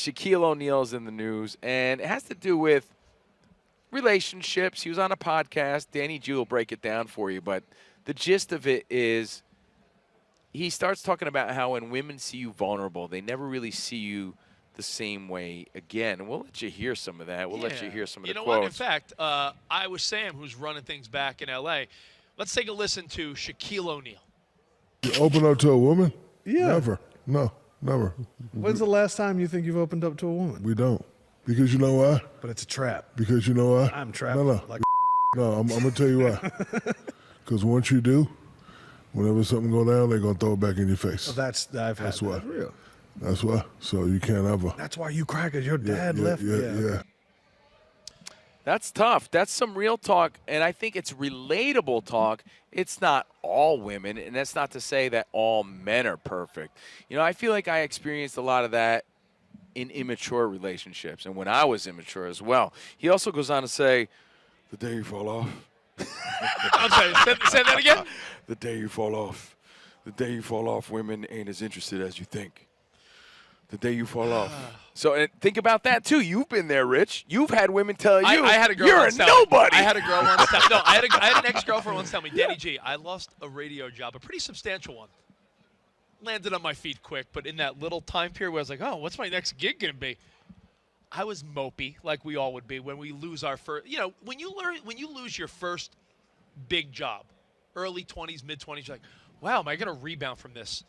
Shaquille O'Neal's in the news, and it has to do with relationships. He was on a podcast. Danny G will break it down for you, but the gist of it is he starts talking about how when women see you vulnerable, they never really see you the same way again. And we'll let you hear some of that. We'll let you hear some of the quotes. You know what? In fact, Iowa Sam, who's running things back in L.A., let's take a listen to Shaquille O'Neal. You open up to a woman? Yeah. Never. No, never. When's the last time you think you've opened up to a woman? We don't. Because you know why? But it's a trap. Because you know why? I'm trapped. No. No, I'm going to tell you why. Because once you do, whenever something go down, they're going to throw it back in your face. Oh, that's why. That's real. That's why. So you can't ever. That's why you cry, because your dad left. Yeah. That's tough. That's some real talk, and I think it's relatable talk. It's not all women, and that's not to say that all men are perfect. You know, I feel like I experienced a lot of that in immature relationships, and when I was immature as well. He also goes on to say, the day you fall off. I'm sorry, say that again? The day you fall off. The day you fall off, women ain't as interested as you think. The day you fall off. So and think about that, too. You've been there, Rich. You've had women tell you, I had a girl you're once a tell me. nobody. I had a girl once tell me. No, I had an ex-girlfriend once tell me, Danny G, I lost a radio job, a pretty substantial one. Landed on my feet quick, but in that little time period where I was like, oh, what's my next gig going to be? I was mopey, like we all would be, when we lose our first, when you lose your first big job, early 20s, mid-20s, you're like, wow, am I going to rebound from this?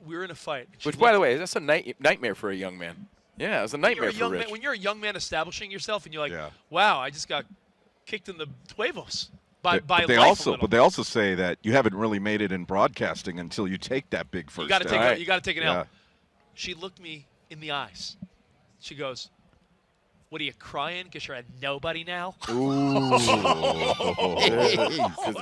We were in a fight. Which, by the way, that's a nightmare for a young man. Yeah, it's a nightmare for Rich. When you're a young man establishing yourself and you're like, wow, I just got kicked in the huevos by but they also say that you haven't really made it in broadcasting until you take that big first step. You got to take an L. She looked me in the eyes. She goes, what are you crying because you're a nobody now? Ooh.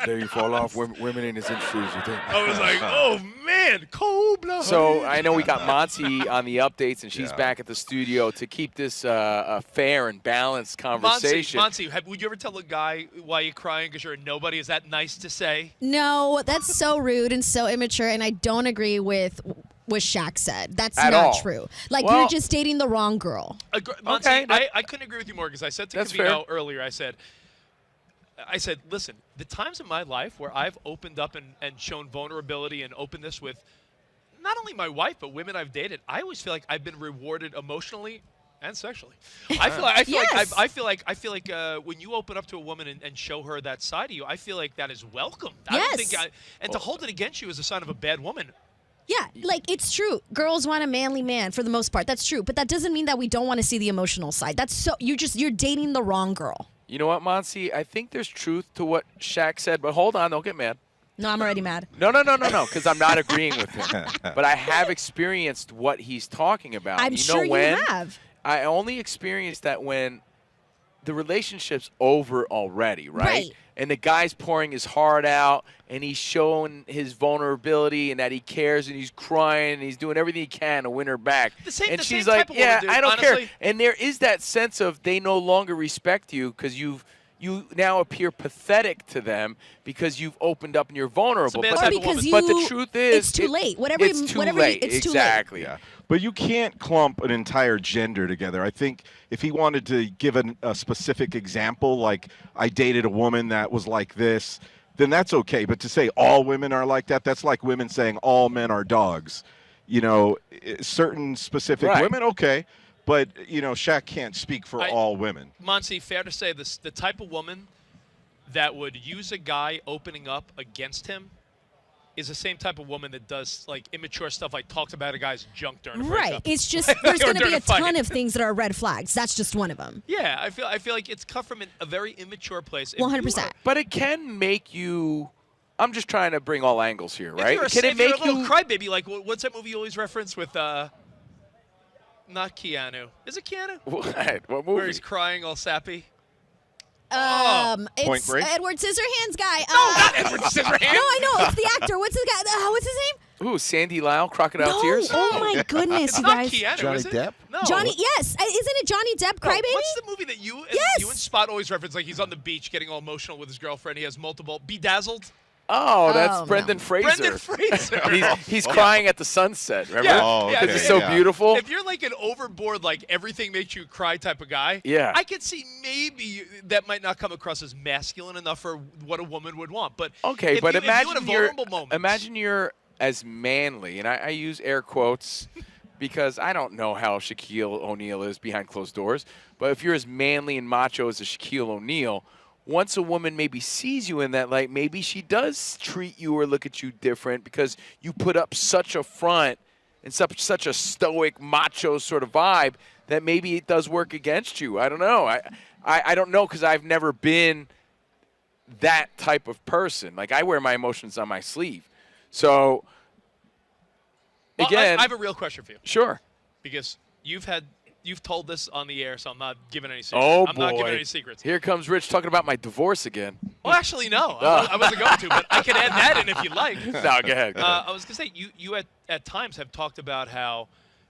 There you fall off. Women ain't as interested as you think. I was like, oh, man, cold blood. So I know we got Monty on the updates, and she's back at the studio to keep this a fair and balanced conversation. Monty, would you ever tell a guy why you're crying because you're a nobody? Is that nice to say? No, that's so rude and so immature, and I don't agree with what Shaq said. That's At not all. true. Like, you're just dating the wrong girl. Monty, Okay, I couldn't agree with you more because I said to COVINO earlier, I said, listen, the times in my life where I've opened up and shown vulnerability and openness with not only my wife but women I've dated, I always feel like I've been rewarded emotionally and sexually. I feel like when you open up to a woman and show her that side of you, I feel like that is welcomed. I don't think to hold it against you is a sign of a bad woman. Yeah, like, it's true. Girls want a manly man for the most part. That's true. But that doesn't mean that we don't want to see the emotional side. You're dating the wrong girl. You know what, Monty? I think there's truth to what Shaq said, but hold on, don't get mad. No, I'm already mad. No, because I'm not agreeing with him. But I have experienced what he's talking about. I'm sure you have. I only experienced that when the relationship's over already, right? And the guy's pouring his heart out, and he's showing his vulnerability and that he cares, and he's crying, and he's doing everything he can to win her back. And she's like, yeah, I don't care. And there is that sense of they no longer respect you because you now appear pathetic to them because you've opened up and you're vulnerable. But the truth is, it's too late. It's too late. Exactly. Yeah. But you can't clump an entire gender together. I think if he wanted to give a specific example, like I dated a woman that was like this, then that's okay. But to say all women are like that, that's like women saying all men are dogs. Certain specific women, okay. But, Shaq can't speak for all women. Monty, fair to say the type of woman that would use a guy opening up against him is the same type of woman that does, like, immature stuff, like talks about a guy's junk during a breakup. Right. It's just there's going to be a ton of things that are red flags. That's just one of them. Yeah, I feel like it's cut from a very immature place. 100%. But it can make you – I'm just trying to bring all angles here, right? If you're a little crybaby, like what's that movie you always reference with not Keanu. Is it Keanu? What movie? Where he's crying all sappy. Point It's Break? Edward Scissorhands guy. No, not Edward Scissorhands. No, I know. It's the actor. What's his guy? What's his name? Ooh, Sandy Lyle, Crocodile Tears? Oh, my goodness, It's you not guys. Keanu, Johnny is it? Depp? No. Yes. Isn't it Johnny Depp, Crybaby? What's the movie that you and Spot always reference? Like he's on the beach getting all emotional with his girlfriend. He has multiple. Bedazzled? Oh, that's Oh, Brendan no. Fraser. Brendan Fraser. He's crying at the sunset, remember? Yeah, Oh, yeah, Because okay, it's so yeah. beautiful. If you're like an overboard, like everything makes you cry type of guy, Yeah. I could see maybe that might not come across as masculine enough for what a woman would want. But Okay, if but you, imagine if you had a vulnerable moment. imagine you're as manly, and I use air quotes because I don't know how Shaquille O'Neal is behind closed doors, but if you're as manly and macho as a Shaquille O'Neal, once a woman maybe sees you in that light, maybe she does treat you or look at you different because you put up such a front and such a stoic, macho sort of vibe that maybe it does work against you. I don't know. I don't know because I've never been that type of person. Like, I wear my emotions on my sleeve. So, Well, again. I have a real question for you. Sure. Because you've told this on the air, so I'm not giving any secrets. Oh, I'm boy. not giving any secrets. Here comes Rich talking about my divorce again. Well, actually, no. I wasn't going to, but I can add that in if you'd like. No, go ahead. I was going to say, you at times have talked about how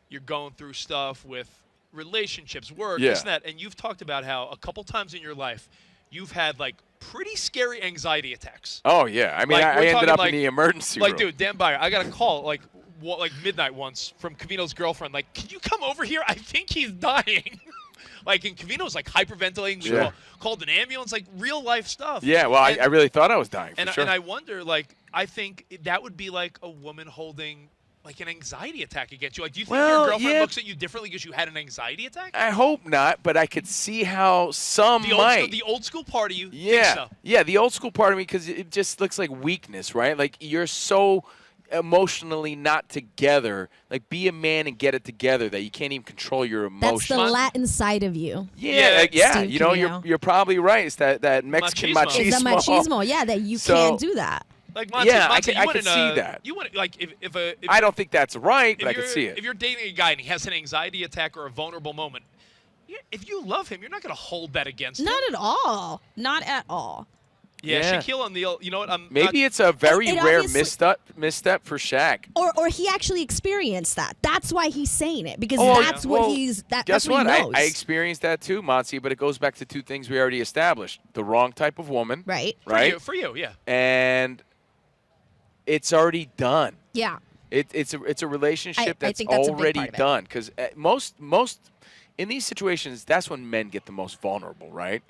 you're going through stuff with relationships, work, Yeah. this and that, and you've talked about how a couple times in your life you've had, like, pretty scary anxiety attacks. Oh, yeah. I mean, Like, I we're ended talking up like- in the emergency room. Like, dude, Dan Byer, I got a call, like midnight once from Covino's girlfriend. Like, can you come over here? I think he's dying. Like, and Covino's, like, hyperventilating. She called an ambulance, like, real-life stuff. Yeah, well, And- I really thought I was dying, for and, sure. and I wonder, like, I think that would be like a woman holding, like, an anxiety attack against you. Like, do you think Well, your girlfriend yeah. looks at you differently because you had an anxiety attack? I hope not, but I could see how some might. The old school part of you Yeah, thinks so. yeah, the old school part of me, because it just looks like weakness, right? Like, you're so emotionally not together. Like, be a man and get it together that you can't even control your That's emotions. the Latin side of you. Yeah, Steve you know, Covino. you're probably right. It's that Mexican Machismo. machismo. It's the machismo, yeah, that you So- can't do that. Like, Monty, Yeah, I Monty, can- I can see that. You wouldn't, like, if I don't think that's right, but I if can you're, see it. if you're dating a guy and he has an anxiety attack or a vulnerable moment, if you love him, you're not going to hold that against him. Not at all. Not at all. Yeah, Yeah. Shaquille O'Neal, you know what? Maybe it's a very It rare obviously- misstep for Shaq. Or he actually experienced that. That's why he's saying it, because Oh, that's yeah. what Well, he's Guess that's what what? he knows. I experienced that too, Monty, but it goes back to two things we already established. The wrong type of woman. Right. Right? For you, yeah. And it's already done. Yeah. It's a relationship I that's think that's a big already part of it. done. Because most in these situations, that's when men get the most vulnerable, right?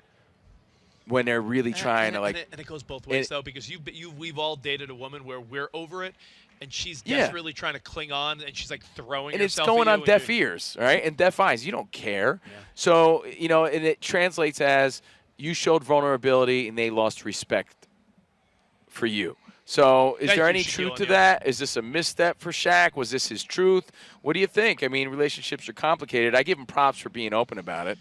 When they're really trying to, like. And it goes both ways, though, because we've all dated a woman where we're over it, and she's Yeah. desperately trying to cling on, and she's, like, throwing And it's herself going at on you, deaf ears, right? And deaf eyes. You don't care. Yeah. So, you know, and it translates as you showed vulnerability and they lost respect for you. So is Thank there you, any Shaquille truth to O'Neal. that? Is this a misstep for Shaq? Was this his truth? What do you think? I mean, relationships are complicated. I give him props for being open about it.